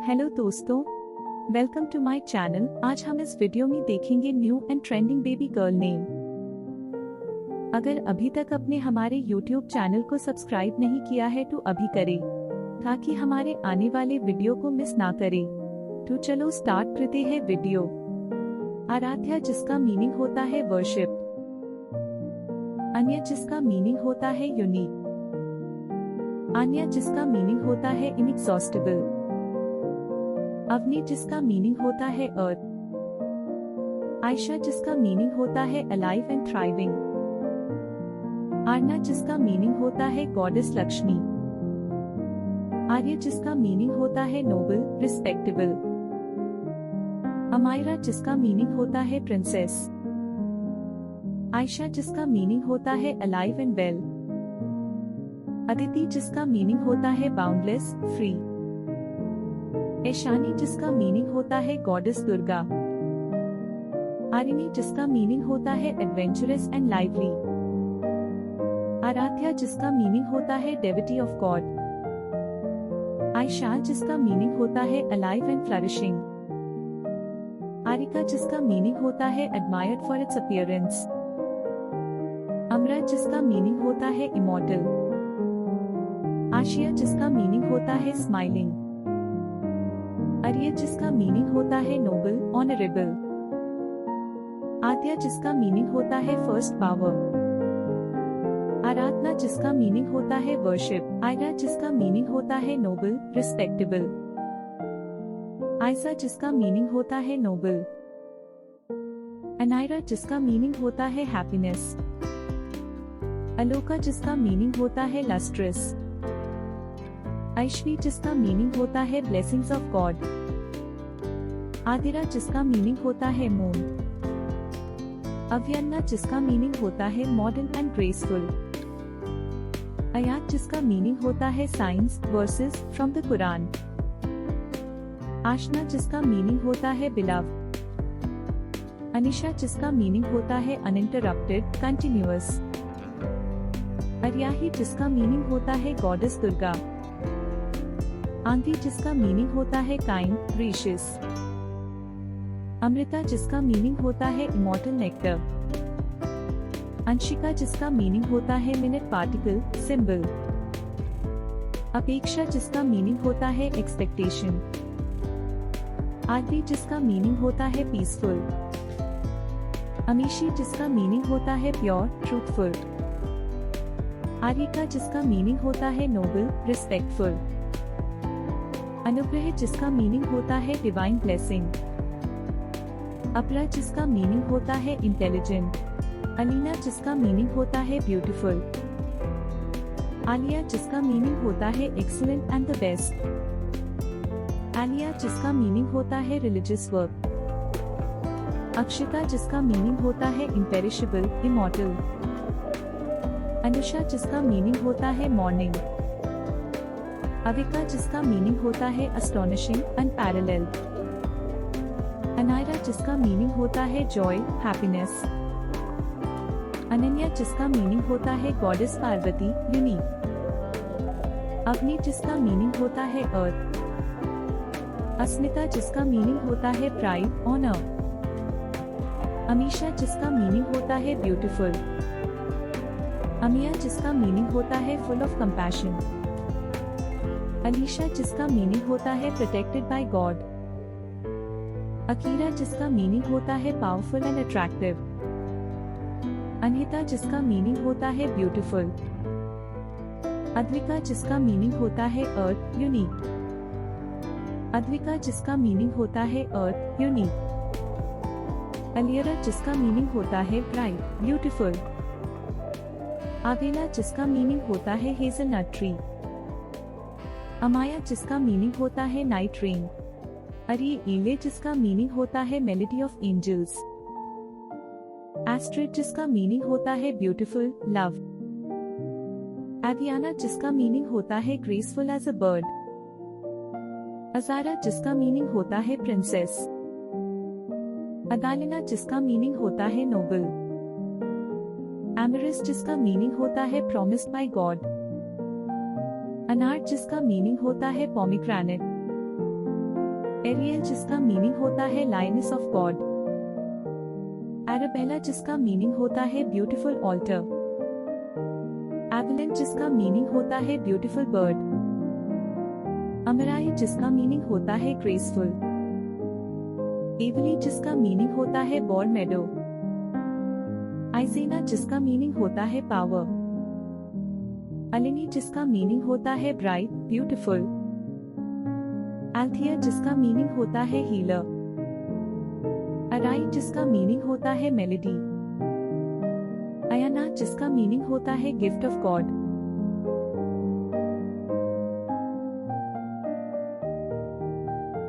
Hello दोस्तों, welcome to my channel. आज हम इस वीडियो में देखेंगे new and trending baby girl name. अगर अभी तक आपने हमारे YouTube चैनल को सब्सक्राइब नहीं किया है तो अभी करें, ताकि हमारे आने वाले वीडियो को मिस ना करें। तो चलो स्टार्ट करते हैं वीडियो। आराध्या, जिसका मीनिंग होता है वर्शिप। अन्य, जिसका मीनिंग होता है यूनिक। आन्या, जिसका मीनिंग होता है इनएग्जॉस्टिबल। अवनी, जिसका मीनिंग होता है अर्थ। आयशा, जिसका मीनिंग होता है अलाइव एंड थ्राइविंग। आरना, जिसका मीनिंग होता है गॉडेस लक्ष्मी। आर्य, जिसका मीनिंग होता है नोबल, रिस्पेक्टेबल। अमायरा, जिसका मीनिंग होता है प्रिंसेस। आयशा, जिसका मीनिंग होता है अलाइव एंड वेल। अदिति, जिसका मीनिंग होता है बाउंडलेस, फ्री। ऐशानी, जिसका मीनिंग होता है गॉडेस दुर्गा। आरिनी, जिसका मीनिंग होता है एडवेंचरस एंड लाइवली। आराध्या, जिसका मीनिंग होता है डेविटी ऑफ गॉड। आयशा, जिसका मीनिंग होता है अलाइव एंड फ्लरिशिंग। आरिका, जिसका मीनिंग होता है एडमायर्ड फॉर इट्स अपीयरेंस। अमरा, जिसका मीनिंग होता है इमॉर्टल। आशिया, जिसका मीनिंग होता है स्माइलिंग। आर्य, जिसका मीनिंग होता है नोबल, ऑनरेबल। आद्या, जिसका मीनिंग होता है फर्स्ट पावर। आराधना, जिसका मीनिंग होता है वर्शिप। आयरा, जिसका मीनिंग होता है नोबल, रिस्पेक्टेबल। आयसा, जिसका मीनिंग होता है नोबल। अनायरा, जिसका मीनिंग होता है हैप्पीनेस। अलोका, जिसका मीनिंग होता है लस्ट्रस। ऐश्वी, जिसका मीनिंग होता है ब्लेसिंग्स ऑफ गॉड। आदिरा, जिसका मीनिंग होता है मून। अव्यन्ना, जिसका मीनिंग होता है मॉडर्न एंड ग्रेसफुल। अयात, जिसका मीनिंग होता है science, verses from the Quran. आशना, जिसका मीनिंग होता है बिलव। अनिशा, जिसका मीनिंग होता है अनइंटरप्टेड, कंटिन्यूअस। अर्याही, जिसका मीनिंग होता है गॉडेस दुर्गा। आंधी, जिसका मीनिंग होता है काइंड, ग्रेशियस। अमृता, जिसका मीनिंग होता है इमॉर्टल नेक्टर। अंशिका, जिसका मीनिंग होता है मिनट पार्टिकल, सिंबल। अपेक्षा, जिसका मीनिंग होता है एक्सपेक्टेशन। आरती, जिसका मीनिंग होता है पीसफुल। अमीशी, जिसका मीनिंग होता है प्योर, ट्रूथफुल। आर्यिका, जिसका मीनिंग होता है नोबल, रिस्पेक्टफुल। अनुग्रह, जिसका मीनिंग होता है डिवाइन ब्लेसिंग। अपरा, जिसका मीनिंग होता है इंटेलिजेंट। अलीना, जिसका मीनिंग होता है ब्यूटीफुल। आलिया, जिसका मीनिंग होता है excellent and the best. Alia, जिसका मीनिंग होता है रिलीजियस वर्क। अक्षिता, जिसका मीनिंग होता है इम्पेरिशेबल, इमॉर्टल। अनुषा, जिसका मीनिंग होता है मॉर्निंग। अविका, जिसका मीनिंग होता है अस्टोनिशिंग, अनपैरेलल्ड। अनायरा, जिसका मीनिंग होता है जॉय, हैप्पीनेस। अनन्या, जिसका मीनिंग होता है गॉडेस पार्वती, यूनिक। अवनी, जिसका मीनिंग होता है अर्थ। अस्मिता, जिसका मीनिंग होता है प्राइड, ऑनर। अमीशा, जिसका मीनिंग होता है ब्यूटीफुल। अमिया, जिसका मीनिंग होता है फुल ऑफ कंपैशन। अलीशा, जिसका मीनिंग होता है प्रोटेक्टेड बाय गॉड। अकीरा, जिसका मीनिंग होता है पावरफुल एंड अट्रैक्टिव। अनहिता, जिसका मीनिंग होता है ब्यूटीफुल। अद्विका, जिसका मीनिंग होता है अर्थ, यूनिक। अद्विका, जिसका मीनिंग होता है अर्थ, यूनिक। अलियरा, जिसका मीनिंग होता है ब्राइट, ब्यूटीफुल। आवेला, जिसका मीनिंग होता है हेज़लनट ट्री। अमाया, जिसका मीनिंग होता है नाइट रेन। अरिएले, जिसका मीनिंग होता है मेलोडी ऑफ एंजल्स। एस्ट्रिड, जिसका मीनिंग होता है ब्यूटीफुल, लव। एवियाना, जिसका मीनिंग होता है graceful as a bird. Azara, जिसका मीनिंग होता है प्रिंसेस। अदालिना, जिसका मीनिंग होता है नोबल। एमरिस, जिसका मीनिंग होता है प्रॉमिस्ड बाय गॉड। अनार, जिसका मीनिंग होता है पोमीग्रेनेट। एरियल जिसका मीनिंग होता है लायनेस ऑफ गॉड। एराबेला जिसका मीनिंग होता है ब्यूटीफुल ऑल्टर। एवलिन जिसका मीनिंग होता है ब्यूटीफुल बर्ड। अमराई जिसका मीनिंग होता है ग्रेसफुल। एवली जिसका मीनिंग होता है बॉर मेडो। आइजेना जिसका मीनिंग होता है पावर। अलिनी जिसका मीनिंग होता है ब्राइट ब्यूटीफुल। एल्थिया जिसका मीनिंग होता है हीलर। अराई जिसका मीनिंग होता है मेलेडी। अयाना जिसका मीनिंग होता है गिफ्ट ऑफ गॉड।